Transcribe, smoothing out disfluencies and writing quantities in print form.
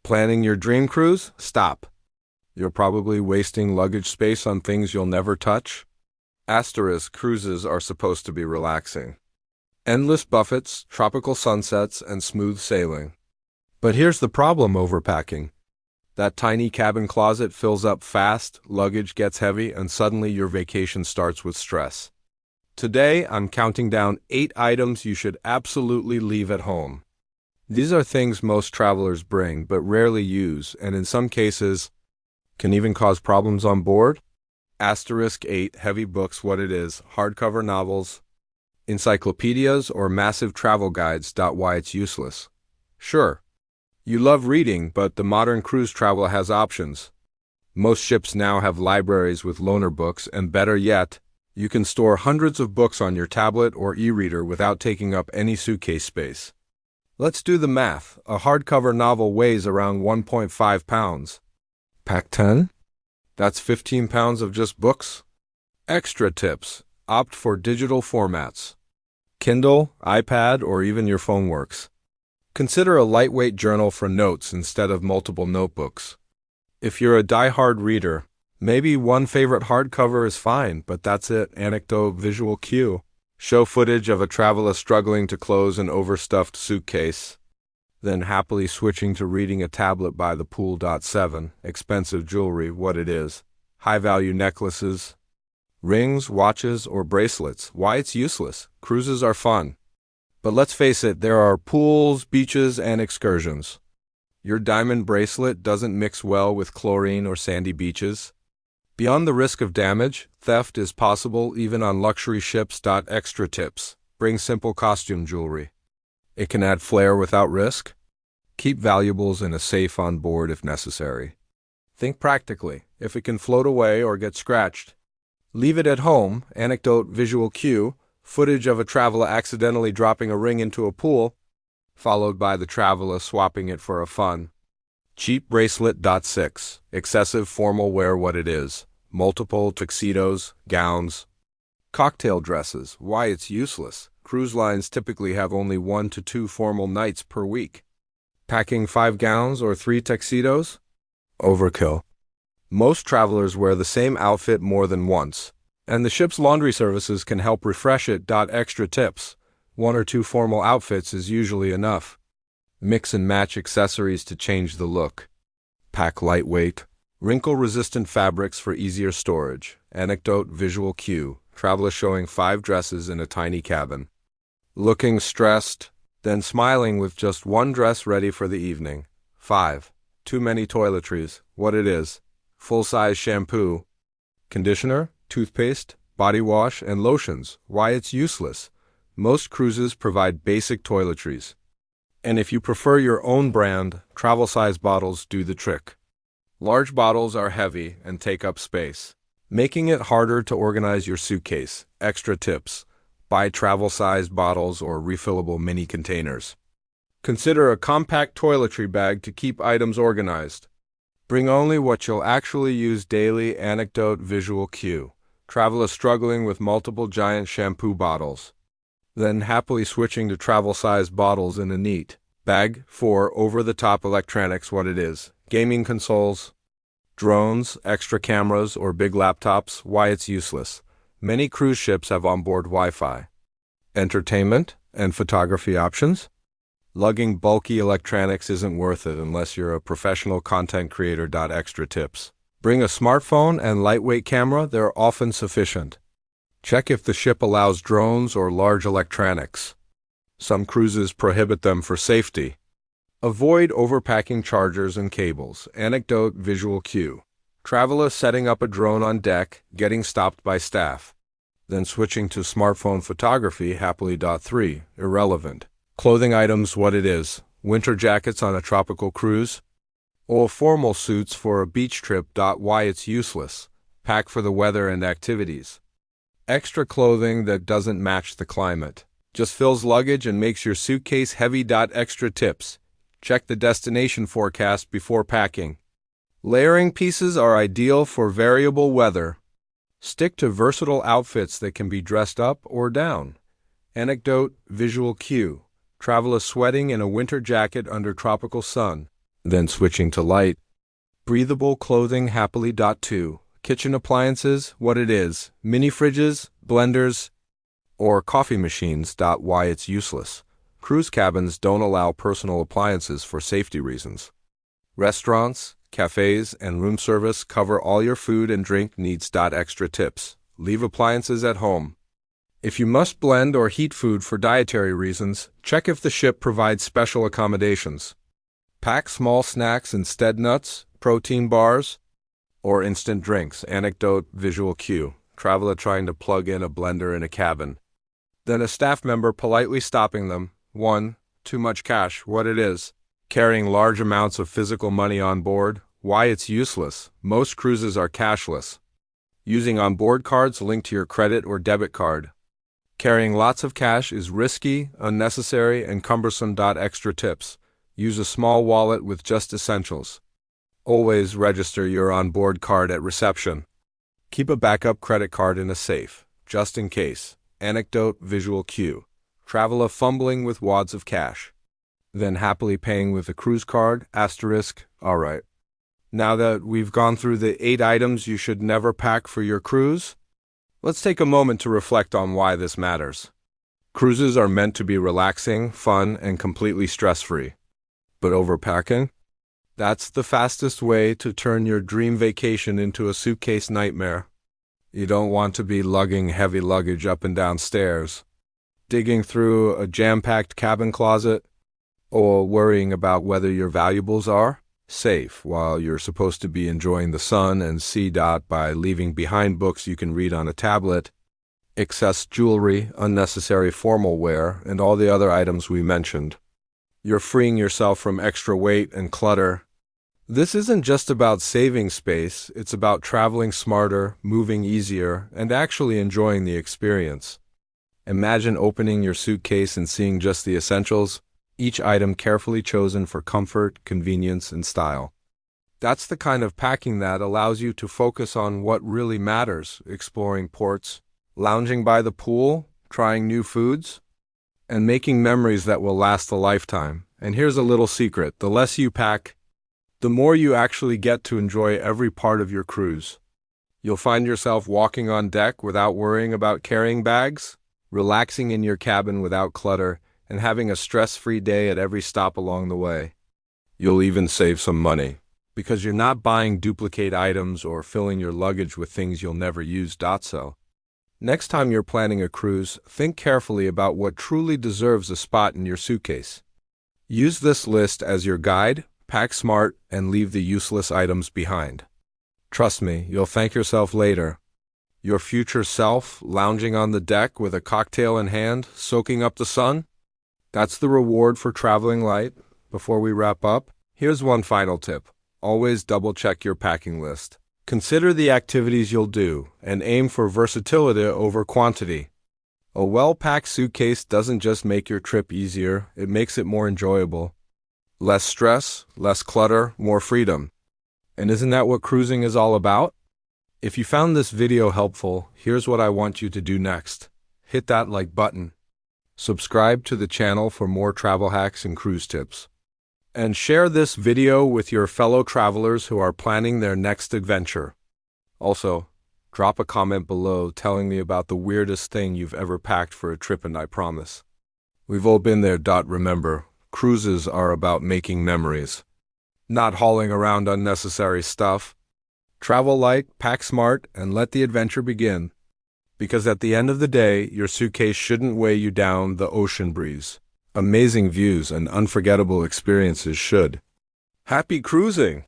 Planning your dream cruise? Stop. You're probably wasting luggage space on things you'll never touch. Asterisk cruises are supposed to be relaxing. Endless buffets, tropical sunsets, and smooth sailing. But here's the problem overpacking. That tiny cabin closet fills up fast, luggage gets heavy, and suddenly your vacation starts with stress. Today, I'm counting down 8 items you should absolutely leave at home. These are things most travelers bring but rarely use, and in some cases, can even cause problems on board. Asterisk 8 heavy books. What it is: hardcover novels, encyclopedias, or massive travel guides. Why it's useless. Sure, you love reading, but the modern cruise travel has options. Most ships now have libraries with loaner books, and better yet, you can store hundreds of books on your tablet or e-reader without taking up any suitcase space. Let's do the math. A hardcover novel weighs around 1.5 pounds. Pack 10? That's 15 pounds of just books. Extra tips: opt for digital formats. Kindle, iPad, or even your phone works. Consider a lightweight journal for notes instead of multiple notebooks. If you're a die-hard reader, maybe one favorite hardcover is fine, but that's it. Anecdote, visual cue. Show footage of a traveler struggling to close an overstuffed suitcase, then happily switching to reading a tablet by the pool. 7. Expensive jewelry. What it is: high-value necklaces, rings, watches, or bracelets. Why it's useless. Cruises are fun, but let's face it, there are pools, beaches, and excursions. Your diamond bracelet doesn't mix well with chlorine or sandy beaches. Beyond the risk of damage, theft is possible even on luxury ships. Extra tips: bring simple costume jewelry. It can add flair without risk. Keep valuables in a safe on board if necessary. Think practically. If it can float away or get scratched, leave it at home. Anecdote, visual cue. Footage of a traveler accidentally dropping a ring into a pool, followed by the traveler swapping it for a fun. Cheap bracelet. 6. Excessive formal wear. What it is: multiple tuxedos, gowns, cocktail dresses. Why it's useless. Cruise lines typically have only 1 to 2 formal nights per week. Packing 5 gowns or 3 tuxedos? Overkill. Most travelers wear the same outfit more than once, and the ship's laundry services can help refresh it. Extra tips: 1 or 2 formal outfits is usually enough. Mix and match accessories to change the look. Pack lightweight, wrinkle-resistant fabrics for easier storage. Anecdote, visual cue. Traveler showing 5 dresses in a tiny cabin, looking stressed, then smiling with just 1 dress ready for the evening. 5. Too many toiletries. What it is: full-size shampoo, conditioner, toothpaste, body wash, and lotions. Why it's useless. Most cruises provide basic toiletries, and if you prefer your own brand, travel-size bottles do the trick. Large bottles are heavy and take up space, making it harder to organize your suitcase. Extra tips: buy travel-sized bottles or refillable mini containers. Consider a compact toiletry bag to keep items organized. Bring only what you'll actually use daily. Anecdote, visual cue. Traveler struggling with multiple giant shampoo bottles, then happily switching to travel-sized bottles in a neat bag. 4. Over-the-top electronics. What it is: gaming consoles, drones, extra cameras, or big laptops. Why it's useless. Many cruise ships have onboard Wi-Fi, entertainment, and photography options. Lugging bulky electronics isn't worth it unless you're a professional content creator. Extra tips: bring a smartphone and lightweight camera. They're often sufficient. Check if the ship allows drones or large electronics. Some cruises prohibit them for safety. Avoid overpacking chargers and cables. Anecdote, visual cue. Traveler setting up a drone on deck, getting stopped by staff, then switching to smartphone photography happily. 3. Irrelevant. Clothing items. What it is: winter jackets on a tropical cruise, or formal suits for a beach trip. Why it's useless. Pack for the weather and activities. Extra clothing that doesn't match the climate just fills luggage and makes your suitcase heavy. Extra tips: check the destination forecast before packing. Layering pieces are ideal for variable weather. Stick to versatile outfits that can be dressed up or down. Anecdote, visual cue. Traveler sweating in a winter jacket under tropical sun, Then switching to light, breathable clothing happily. 2. Kitchen appliances, what it is, mini fridges, blenders, or coffee machines. Why it's useless. Cruise cabins don't allow personal appliances for safety reasons. Restaurants, cafes, and room service cover all your food and drink needs. Extra tips. Leave appliances at home. If you must blend or heat food for dietary reasons, check if the ship provides special accommodations. Pack small snacks instead. Nuts, protein bars, or instant drinks. Anecdote, visual cue. Traveler trying to plug in a blender in a cabin. Then a staff member politely stopping them. 1. Too much cash, what it is. Carrying large amounts of physical money on board. Why it's useless. Most cruises are cashless. Using onboard cards linked to your credit or debit card. Carrying lots of cash is risky, unnecessary, and cumbersome. Extra tips. Use a small wallet with just essentials. Always register your onboard card at reception. Keep a backup credit card in a safe, just in case. Anecdote, visual cue. Traveler fumbling with wads of cash. Then happily paying with a cruise card. Alright. Now that we've gone through the 8 items you should never pack for your cruise, let's take a moment to reflect on why this matters. Cruises are meant to be relaxing, fun, and completely stress-free. But overpacking? That's the fastest way to turn your dream vacation into a suitcase nightmare. You don't want to be lugging heavy luggage up and down stairs, digging through a jam-packed cabin closet, or worrying about whether your valuables are safe while you're supposed to be enjoying the sun and sea. By leaving behind books you can read on a tablet, excess jewelry, unnecessary formal wear, and all the other items we mentioned. You're freeing yourself from extra weight and clutter. This isn't just about saving space, it's about traveling smarter, moving easier, and actually enjoying the experience. Imagine opening your suitcase and seeing just the essentials, each item carefully chosen for comfort, convenience, and style. That's the kind of packing that allows you to focus on what really matters, exploring ports, lounging by the pool, trying new foods, and making memories that will last a lifetime. And here's a little secret: the less you pack, the more you actually get to enjoy every part of your cruise. You'll find yourself walking on deck without worrying about carrying bags, relaxing in your cabin without clutter, and having a stress-free day at every stop along the way. You'll even save some money, because you're not buying duplicate items or filling your luggage with things you'll never use. So, next time you're planning a cruise, think carefully about what truly deserves a spot in your suitcase. Use this list as your guide, pack smart, and leave the useless items behind. Trust me, you'll thank yourself later. Your future self, lounging on the deck with a cocktail in hand, soaking up the sun? That's the reward for traveling light. Before we wrap up, here's one final tip. Always double-check your packing list. Consider the activities you'll do, and aim for versatility over quantity. A well-packed suitcase doesn't just make your trip easier, it makes it more enjoyable. Less stress, less clutter, more freedom. And isn't that what cruising is all about? If you found this video helpful, here's what I want you to do next. Hit that like button. Subscribe to the channel for more travel hacks and cruise tips. And share this video with your fellow travelers who are planning their next adventure. Also, drop a comment below telling me about the weirdest thing you've ever packed for a trip, and I promise we've all been there. Remember, cruises are about making memories, not hauling around unnecessary stuff. Travel light, pack smart, and let the adventure begin. Because at the end of the day, your suitcase shouldn't weigh you down. The ocean breeze, amazing views, and unforgettable experiences should. Happy cruising!